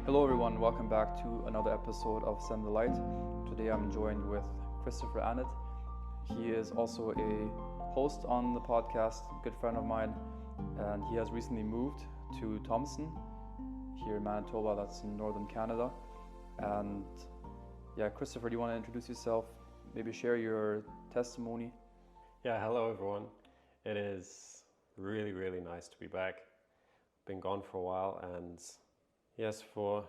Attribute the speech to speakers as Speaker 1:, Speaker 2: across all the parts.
Speaker 1: Hello everyone, welcome back to another episode of Send the Light. Today I'm joined with Christopher Annett. He is also a host on the podcast, a good friend of mine, and he has recently moved to Thompson here in Manitoba, that's in northern Canada. And yeah, Christopher, do you want to introduce yourself, maybe share your testimony?
Speaker 2: Yeah, hello everyone. It is really nice to be back. Been gone for a while, and yes, for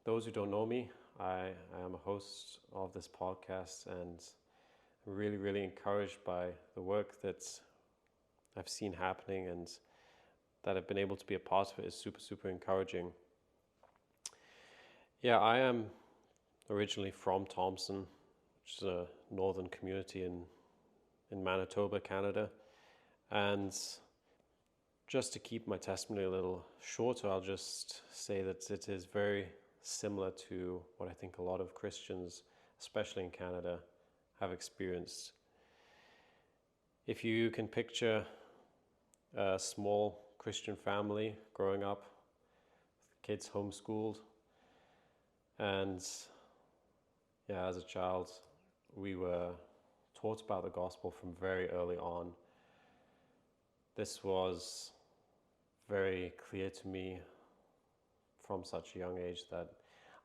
Speaker 2: those who don't know me, I am a host of this podcast, and I'm really encouraged by the work that I've seen happening, and that I've been able to be a part of it is super encouraging. Yeah, I am originally from Thompson, which is a northern community in Manitoba, Canada. And just to keep my testimony a little shorter, I'll just say that it is very similar to what I think a lot of Christians, especially in Canada, have experienced. If you can picture a small Christian family growing up, kids homeschooled, and yeah, as a child, we were taught about the gospel from very early on. This was very clear to me from such a young age that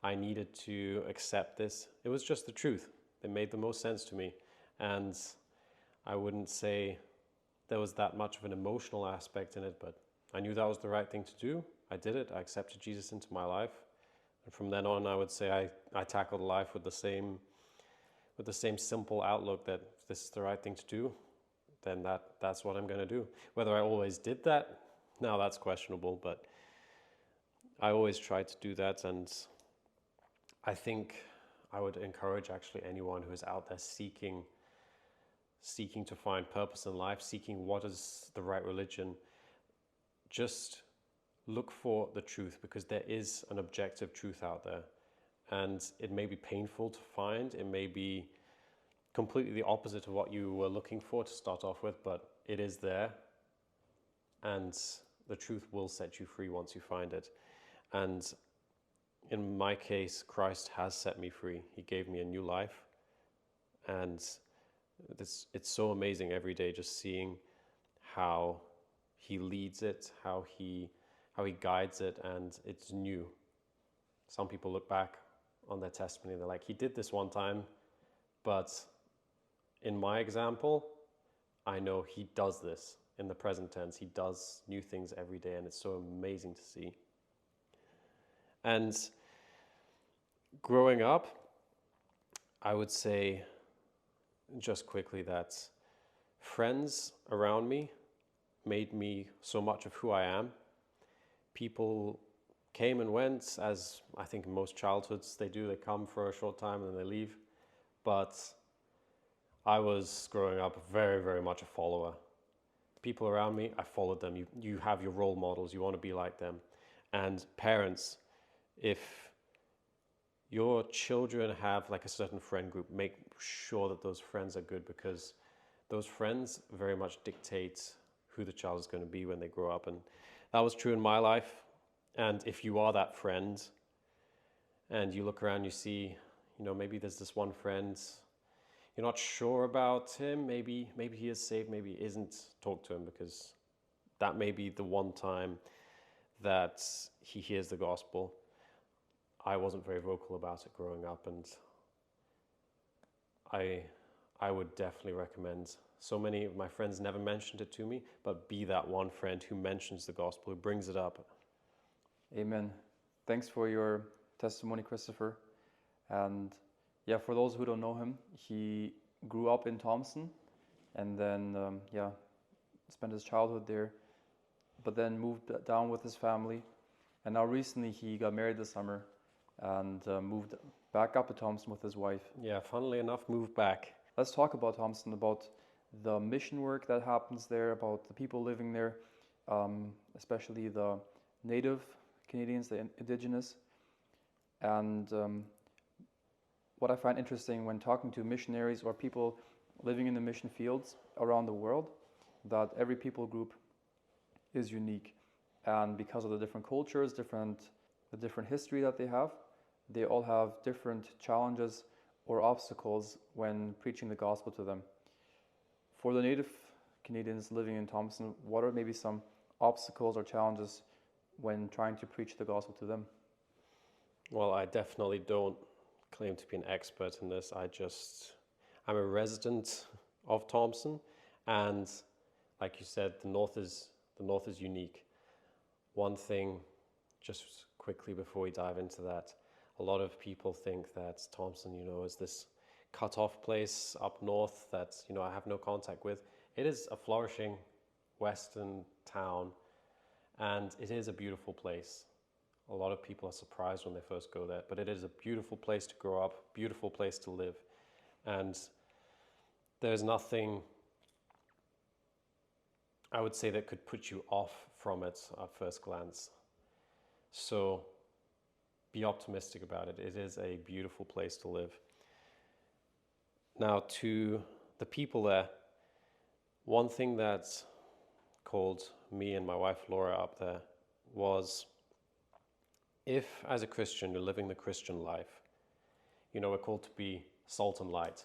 Speaker 2: I needed to accept this. It was just the truth. It made the most sense to me. And I wouldn't say there was that much of an emotional aspect in it, but I knew that was the right thing to do. I did it. I accepted Jesus into my life. And from then on, I would say I tackled life with the same simple outlook that this is the right thing to do, then that's what I'm going to do. Whether I always did that, now that's questionable, but I always tried to do that. And I think I would encourage actually anyone who is out there seeking to find purpose in life, seeking what is the right religion, just look for the truth, because there is an objective truth out there. And it may be painful to find, it may be completely the opposite of what you were looking for to start off with, but it is there, and the truth will set you free once you find it. And in my case, Christ has set me free. He gave me a new life, and it's so amazing every day just seeing how he leads it, how he guides it, and it's new. Some people look back on their testimony and they're like, he did this one time, but in my example, I know he does this in the present tense. He does new things every day, and it's so amazing to see. And growing up, I would say just quickly that friends around me made me so much of who I am. People came and went, as I think in most childhoods they do. They come for a short time and then they leave. But I was growing up very much a follower. People around me, I followed them. You have your role models. You want to be like them. And parents, if your children have like a certain friend group, make sure that those friends are good, because those friends very much dictate who the child is going to be when they grow up. And that was true in my life. And if you are that friend and you look around, you see, maybe there's this one friend, you're not sure about him, maybe he is saved, maybe he isn't, talk to him, because that may be the one time that he hears the gospel. I wasn't very vocal about it growing up, and I would definitely recommend. So many of my friends never mentioned it to me, but be that one friend who mentions the gospel, who brings it up.
Speaker 1: Amen. Thanks for your testimony, Christopher. And yeah, for those who don't know him, he grew up in Thompson and then, spent his childhood there, but then moved down with his family. And now recently he got married this summer and moved back up to Thompson with his wife.
Speaker 2: Yeah, funnily enough, moved back.
Speaker 1: Let's talk about Thompson, about the mission work that happens there, about the people living there, especially the native Canadians, the indigenous. And what I find interesting when talking to missionaries or people living in the mission fields around the world, that every people group is unique. And because of the different cultures, different the different history that they have, they all have different challenges or obstacles when preaching the gospel to them. For the Native Canadians living in Thompson, what are maybe some obstacles or challenges when trying to preach the gospel to them?
Speaker 2: Well, I definitely don't claim to be an expert in this. I'm a resident of Thompson, and like you said, the north is unique. One thing, just quickly before we dive into that, a lot of people think that Thompson, is this cut-off place up north that, I have no contact with. It is a flourishing western town, and it is a beautiful place. A lot of people are surprised when they first go there, but it is a beautiful place to grow up, beautiful place to live. And there's nothing, I would say, that could put you off from it at first glance. So be optimistic about it. It is a beautiful place to live. Now, to the people there, one thing that called me and my wife Laura up there was, if as a Christian you're living the Christian life, we're called to be salt and light.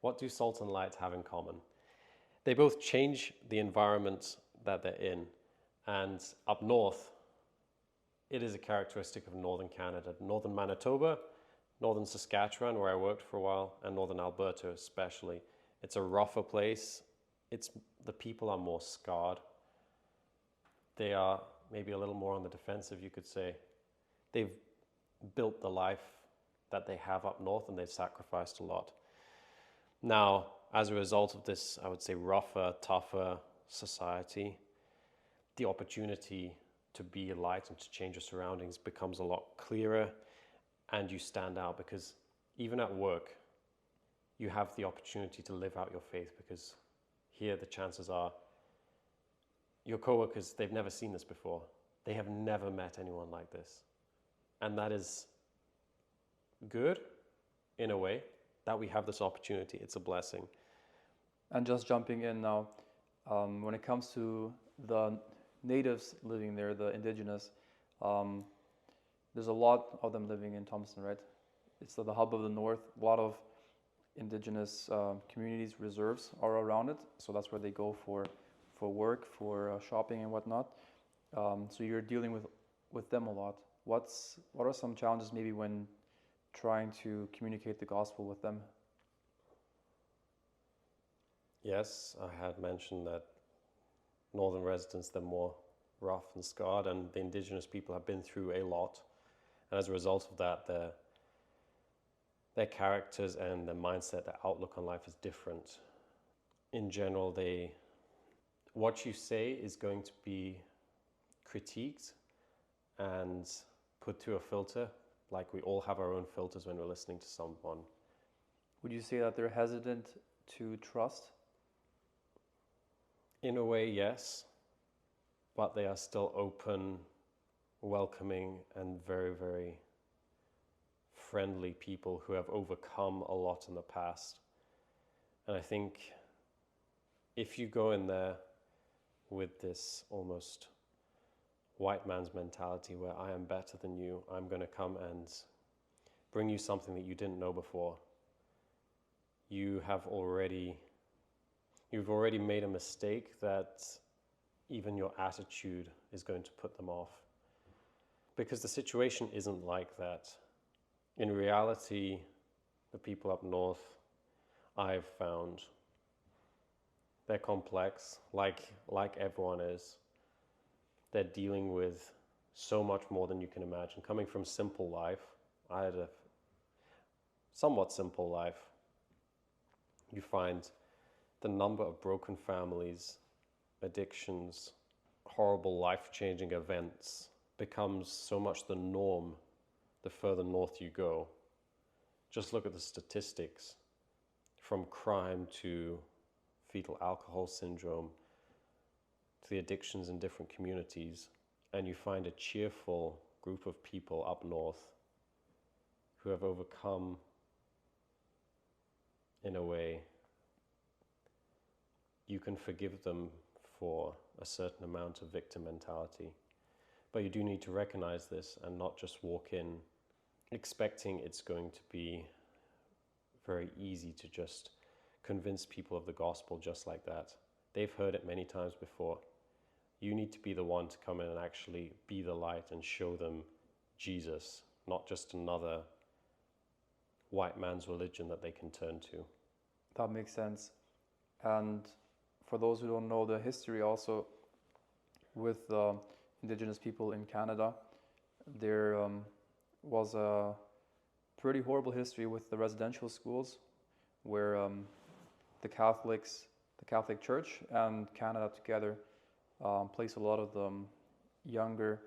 Speaker 2: What do salt and light have in common? They both change the environment that they're in. And up north, it is a characteristic of northern Canada, northern Manitoba, northern Saskatchewan, where I worked for a while, and northern Alberta especially. It's a rougher place. The people are more scarred. They are maybe a little more on the defensive, you could say. They've built the life that they have up north, and they've sacrificed a lot. Now, as a result of this, I would say, rougher, tougher society, the opportunity to be a light and to change your surroundings becomes a lot clearer, and you stand out, because even at work, you have the opportunity to live out your faith, because here the chances are your coworkers, they've never seen this before. They have never met anyone like this. And that is good in a way that we have this opportunity. It's a blessing.
Speaker 1: And just jumping in now, when it comes to the natives living there, the indigenous, there's a lot of them living in Thompson, right? It's the hub of the north. A lot of indigenous communities, reserves are around it, so that's where they go for work, for shopping and whatnot. So you're dealing with them a lot. What are some challenges maybe when trying to communicate the gospel with them?
Speaker 2: Yes, I had mentioned that northern residents, they're more rough and scarred, and the indigenous people have been through a lot. And as a result of that, their characters and their mindset, their outlook on life is different. In general, what you say is going to be critiqued and put through a filter, like we all have our own filters when we're listening to someone.
Speaker 1: Would you say that they're hesitant to trust?
Speaker 2: In a way, yes, but they are still open, welcoming, and very, very friendly people who have overcome a lot in the past. And I think if you go in there with this almost white man's mentality where I am better than you, I'm going to come and bring you something that you didn't know before, you've already made a mistake that even your attitude is going to put them off. Because the situation isn't like that. In reality, the people up north, I've found, they're complex, like everyone is. They're dealing with so much more than you can imagine. Coming from simple life, I had a somewhat simple life. You find the number of broken families, addictions, horrible life-changing events becomes so much the norm the further north you go. Just look at the statistics, from crime to fetal alcohol syndrome to the addictions in different communities, and you find a cheerful group of people up north who have overcome, in a way, you can forgive them for a certain amount of victim mentality. But you do need to recognize this and not just walk in expecting it's going to be very easy to just convince people of the gospel just like that. They've heard it many times before. You need to be the one to come in and actually be the light and show them Jesus, not just another white man's religion that they can turn to.
Speaker 1: That makes sense. And for those who don't know the history also with Indigenous people in Canada, there was a pretty horrible history with the residential schools where the Catholic Church and Canada together placed a lot of the younger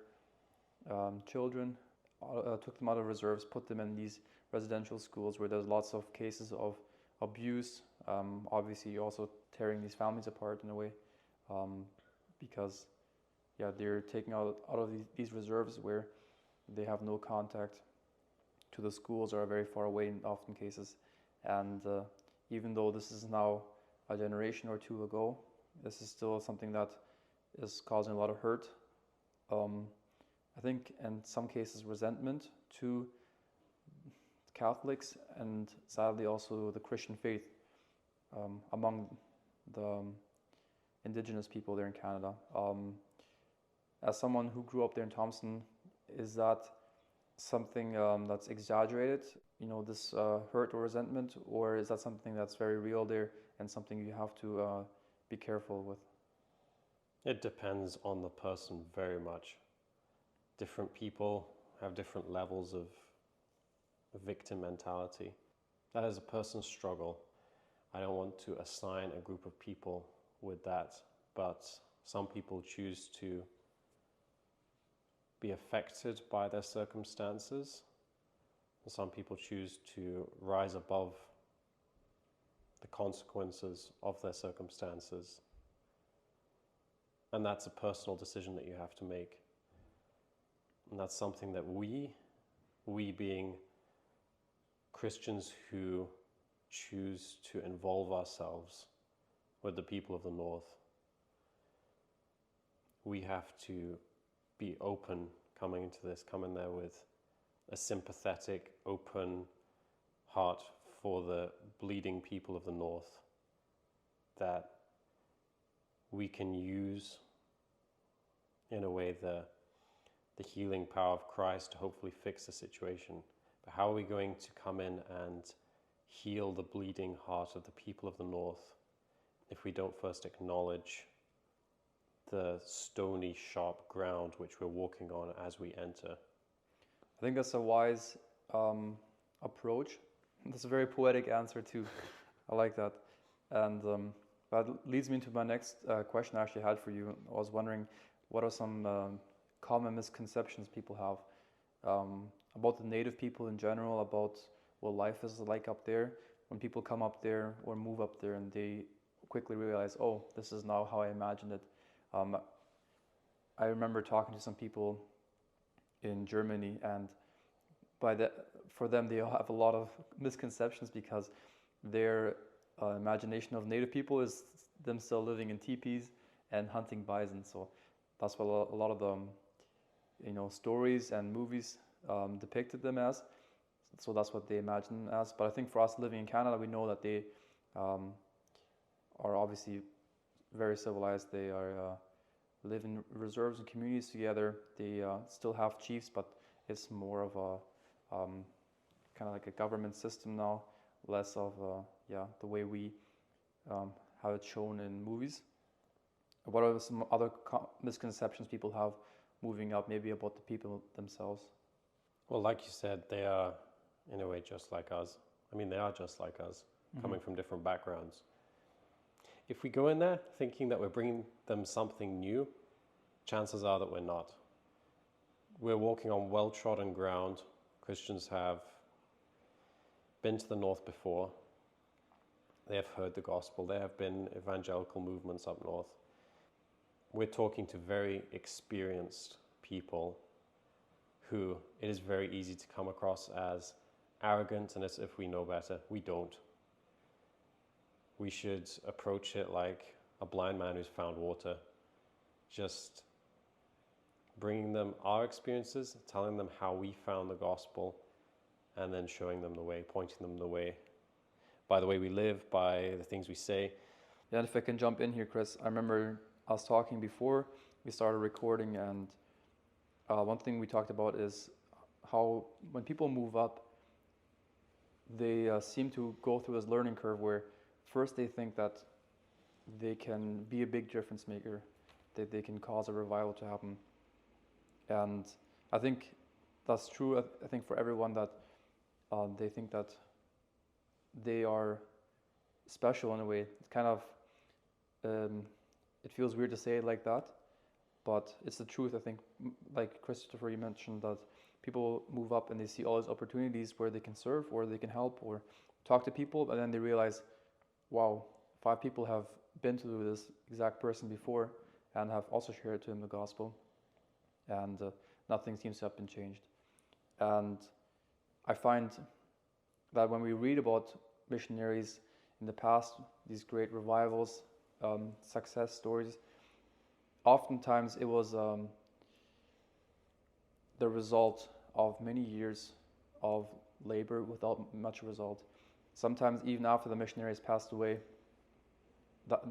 Speaker 1: children, took them out of reserves, put them in these residential schools where there's lots of cases of abuse, obviously also tearing these families apart in a way, because they're taken out of these reserves where they have no contact to the schools or are very far away in often cases. And even though this is now a generation or two ago, this is still something that is causing a lot of hurt. I think in some cases resentment to Catholics and sadly also the Christian faith among the Indigenous people there in Canada. As someone who grew up there in Thompson, is that something that's exaggerated, this hurt or resentment, or is that something that's very real there and something you have to be careful with?
Speaker 2: It depends on the person very much. Different people have different levels of victim mentality. That is a person's struggle. I don't want to assign a group of people with that, but some people choose to be affected by their circumstances. And some people choose to rise above the consequences of their circumstances. And that's a personal decision that you have to make. And that's something that we being Christians who choose to involve ourselves with the people of the North, we have to be open coming into this, come in there with a sympathetic, open heart for the bleeding people of the North, that we can use in a way the healing power of Christ to hopefully fix the situation. But how are we going to come in and heal the bleeding heart of the people of the North if we don't first acknowledge the stony, sharp ground which we're walking on as we enter?
Speaker 1: I think that's a wise approach. That's a very poetic answer too. I like that. And that leads me to my next question I actually had for you. I was wondering, what are some common misconceptions people have about the native people in general, about what life is like up there when people come up there or move up there and they quickly realize, oh, this is now how I imagined it. I remember talking to some people in Germany, and for them they have a lot of misconceptions because their imagination of native people is them still living in teepees and hunting bison. So that's what a lot of the stories and movies depicted them as. So that's what they imagine as. But I think for us living in Canada, we know that they are obviously very civilized. They are live in reserves and communities together. They still have chiefs, but it's more of a kind of like a government system now, less of the way we have it shown in movies. What are some other misconceptions people have moving up, maybe about the people themselves?
Speaker 2: Well, like you said, they are in a way just like us. I mean, they are just like us, coming from different backgrounds. If we go in there thinking that we're bringing them something new, chances are that we're not. We're walking on well-trodden ground. Christians have been to the North before. They have heard the gospel. There have been evangelical movements up north. We're talking to very experienced people who it is very easy to come across as arrogant and as if we know better. We don't. We should approach it like a blind man who's found water. Just bringing them our experiences, telling them how we found the gospel, and then showing them the way, pointing them the way, by the way we live, by the things we say.
Speaker 1: Yeah, and if I can jump in here, Chris, I remember us talking before we started recording, and one thing we talked about is how when people move up, they seem to go through this learning curve where first they think that they can be a big difference maker, that they can cause a revival to happen. And I think that's true, I think, for everyone, that they think that they are special in a way. It's kind of, it feels weird to say it like that, but it's the truth. I think, like Christopher, you mentioned that people move up and they see all these opportunities where they can serve or they can help or talk to people, and then they realize, wow, 5 people have been to this exact person before and have also shared to him the gospel, and nothing seems to have been changed. And I find that when we read about missionaries in the past, these great revivals, success stories, oftentimes it was the result of many years of labor without much result. Sometimes even after the missionaries passed away,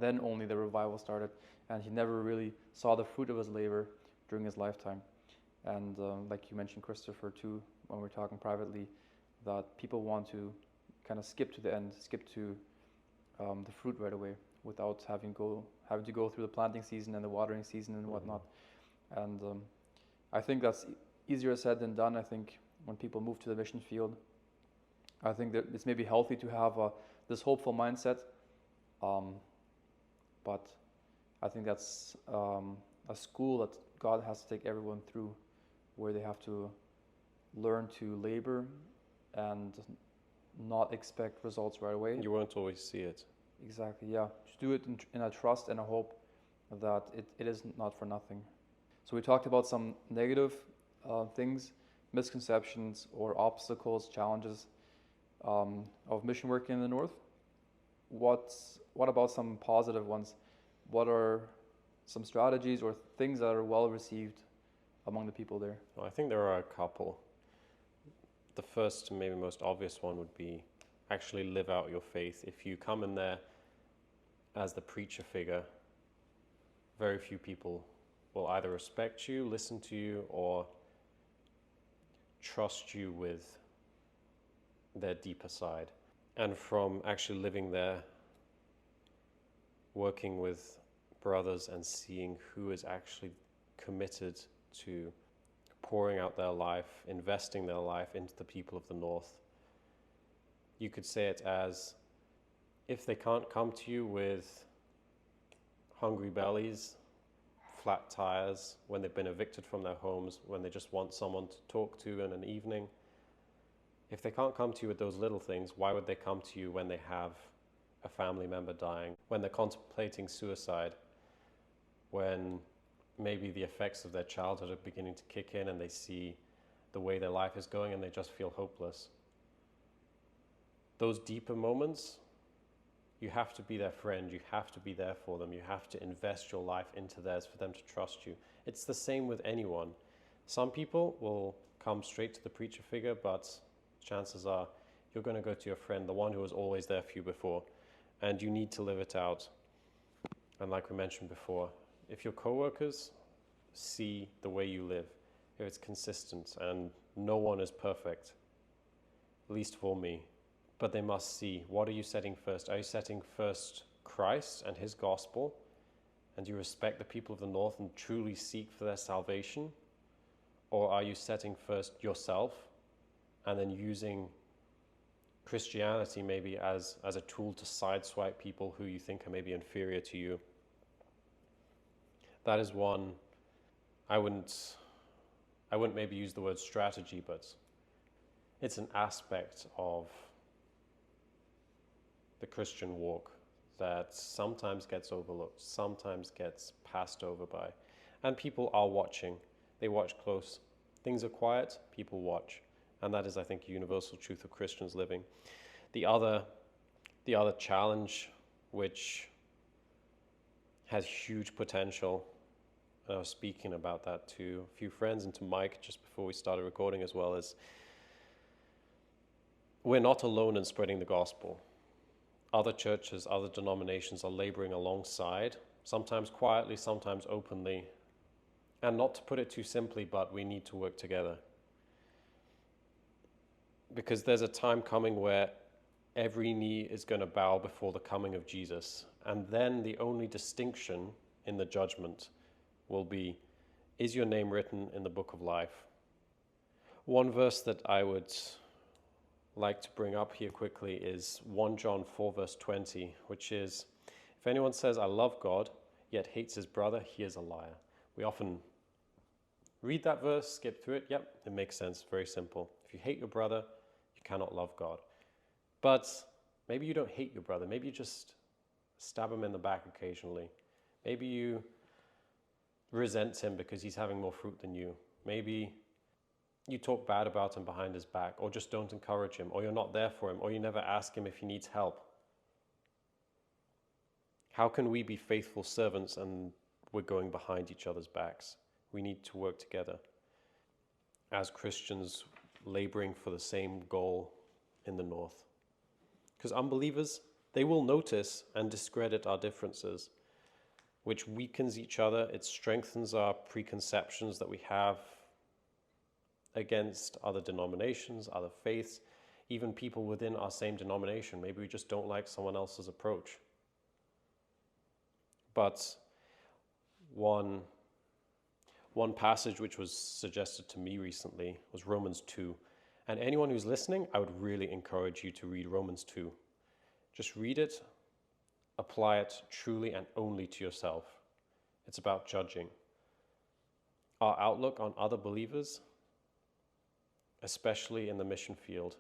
Speaker 1: then only the revival started, and he never really saw the fruit of his labor during his lifetime. And like you mentioned, Christopher, too, when we're talking privately, that people want to kind of skip to the end, skip to the fruit right away without having to go through the planting season and the watering season and whatnot. And I think that's easier said than done. I think when people move to the mission field, I think that it's maybe healthy to have this hopeful mindset, but I think that's a school that God has to take everyone through, where they have to learn to labor and not expect results right away.
Speaker 2: You won't always see it.
Speaker 1: Exactly, yeah. Just do it in a trust and a hope that it is not for nothing. So we talked about some negative things, misconceptions or obstacles, challenges of mission work in the North. What about some positive ones? What are some strategies or things that are well received among the people there?
Speaker 2: Well, I think there are a couple. The first, maybe most obvious one, would be actually live out your faith. If you come in there as the preacher figure, very few people will either respect you, listen to you, or trust you with their deeper side. And from actually living there, working with brothers and seeing who is actually committed to pouring out their life, investing their life into the people of the North, you could say it as, if they can't come to you with hungry bellies, flat tires, when they've been evicted from their homes, when they just want someone to talk to in an evening, if they can't come to you with those little things, why would they come to you when they have a family member dying, when they're contemplating suicide, when maybe the effects of their childhood are beginning to kick in and they see the way their life is going and they just feel hopeless? Those deeper moments, you have to be their friend, you have to be there for them, you have to invest your life into theirs for them to trust you. It's the same with anyone. Some people will come straight to the preacher figure, but chances are you're going to go to your friend, the one who was always there for you before, and you need to live it out. And like we mentioned before, if your coworkers see the way you live, if it's consistent, and no one is perfect, at least for me, but they must see, what are you setting first? Are you setting first Christ and his gospel, and you respect the people of the North and truly seek for their salvation? Or are you setting first yourself and then using Christianity maybe as a tool to sideswipe people who you think are maybe inferior to you? That is one. I wouldn't maybe use the word strategy, but it's an aspect of the Christian walk that sometimes gets overlooked, sometimes gets passed over by. And people are watching. They watch close. Things are quiet, people watch. And that is, I think, a universal truth of Christians living. The other challenge, which has huge potential, and I was speaking about that to a few friends and to Maik just before we started recording as well, is we're not alone in spreading the gospel. Other churches, other denominations are laboring alongside, sometimes quietly, sometimes openly. And not to put it too simply, but we need to work together. Because there's a time coming where every knee is going to bow before the coming of Jesus. And then the only distinction in the judgment will be, is your name written in the book of life? One verse that I would like to bring up here quickly is 1 John 4 verse 20, which is, if anyone says, I love God, yet hates his brother, he is a liar. We often read that verse, skip through it. Yep, it makes sense. Very simple. If you hate your brother, you cannot love God. But maybe you don't hate your brother. Maybe you just stab him in the back occasionally. Maybe you resent him because he's having more fruit than you. Maybe you talk bad about him behind his back, or just don't encourage him, or you're not there for him, or you never ask him if he needs help. How can we be faithful servants and we're going behind each other's backs? We need to work together as Christians laboring for the same goal in the north. Because unbelievers, they will notice and discredit our differences, which weakens each other. It strengthens our preconceptions that we have against other denominations, other faiths, even people within our same denomination. Maybe we just don't like someone else's approach. But one passage which was suggested to me recently was Romans 2. And anyone who's listening, I would really encourage you to read Romans 2. Just read it, apply it truly and only to yourself. It's about judging. Our outlook on other believers, especially in the mission field.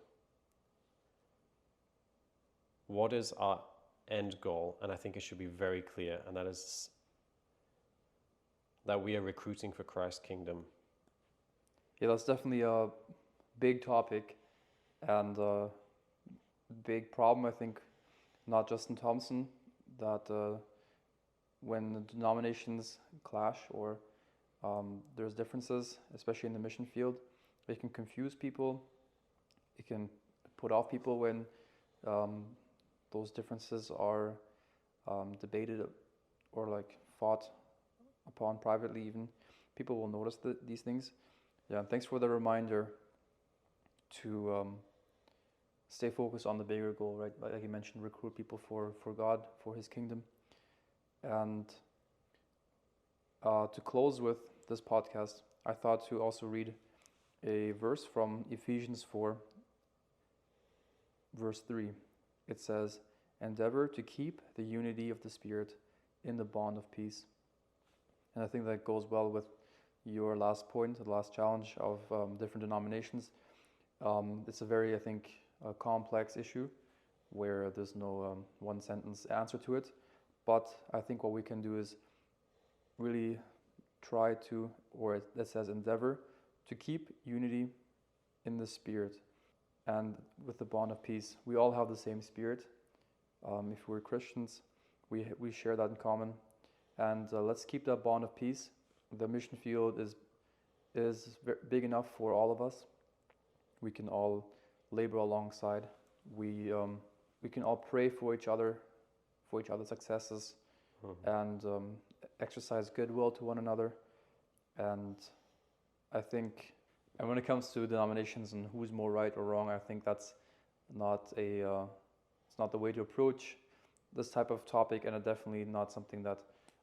Speaker 2: What is our end goal? And I think it should be very clear, and that is that we are recruiting for Christ's kingdom.
Speaker 1: Yeah, that's definitely a big topic and a big problem, I think, not just in Thompson, that when the denominations clash or there's differences, especially in the mission field, it can confuse people. It can put off people when those differences are debated or like fought upon privately even. People will notice these things. Yeah, and thanks for the reminder to stay focused on the bigger goal, right? Like you mentioned, recruit people for God, for His kingdom. And to close with this podcast, I thought to also read a verse from Ephesians 4, verse 3. It says, "Endeavor to keep the unity of the Spirit in the bond of peace." And I think that goes well with your last point, the last challenge of different denominations. It's a very, I think, complex issue where there's no one sentence answer to it. But I think what we can do is really try to, or it says endeavor, to keep unity in the Spirit and with the bond of peace. We all have the same Spirit. If we're Christians, we share that in common. And let's keep that bond of peace. The mission field is big enough for all of us. We can all labor alongside. We can all pray for each other, for each other's successes, and exercise goodwill to one another. And I think, and when it comes to denominations and who's more right or wrong, I think that's not it's not the way to approach this type of topic, and definitely not something that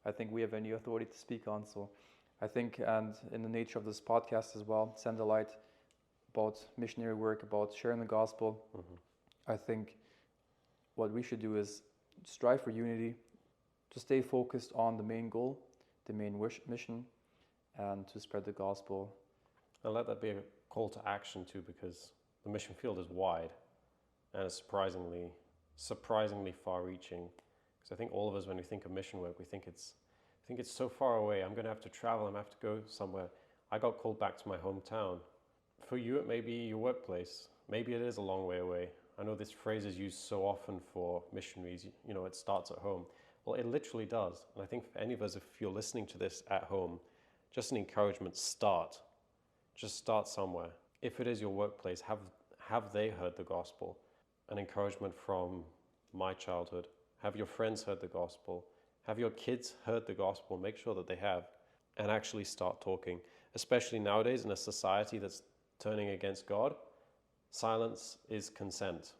Speaker 1: I think we have any authority to speak on. So I think, and in the nature of this podcast as well, Send the Light, about missionary work, about sharing the gospel, I think what we should do is strive for unity, to stay focused on the main goal, the main mission, and to spread the gospel.
Speaker 2: And let that be a call to action too, because the mission field is wide and it's surprisingly far-reaching. Because I think all of us, when we think of mission work, we think it's so far away. I'm going to have to travel. I'm going to have to go somewhere. I got called back to my hometown. For you, it may be your workplace. Maybe it is a long way away. I know this phrase is used so often for missionaries. It starts at home. Well, it literally does. And I think for any of us, if you're listening to this at home, just an encouragement, start. Just start somewhere. If it is your workplace, have they heard the gospel? An encouragement from my childhood. Have your friends heard the gospel? Have your kids heard the gospel? Make sure that they have, and actually start talking. Especially nowadays in a society that's turning against God, silence is consent.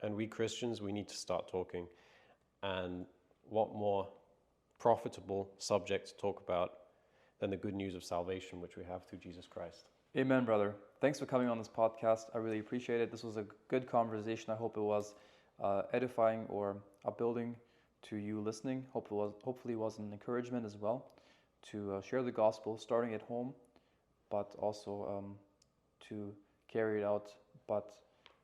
Speaker 2: And we Christians, we need to start talking. And what more profitable subject to talk about than the good news of salvation, which we have through Jesus Christ.
Speaker 1: Amen, brother. Thanks for coming on this podcast. I really appreciate it. This was a good conversation. I hope it was edifying or upbuilding to you listening. Hopefully it was an encouragement as well to share the gospel, starting at home, but also to carry it out. But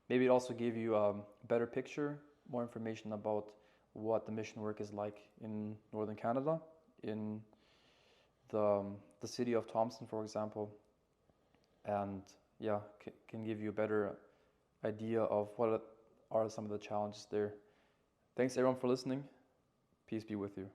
Speaker 1: maybe it also gave you a better picture, more information about what the mission work is like in northern Canada, in the city of Thompson, for example, and yeah, can give you a better idea of what are some of the challenges there. Thanks everyone for listening. Peace be with you.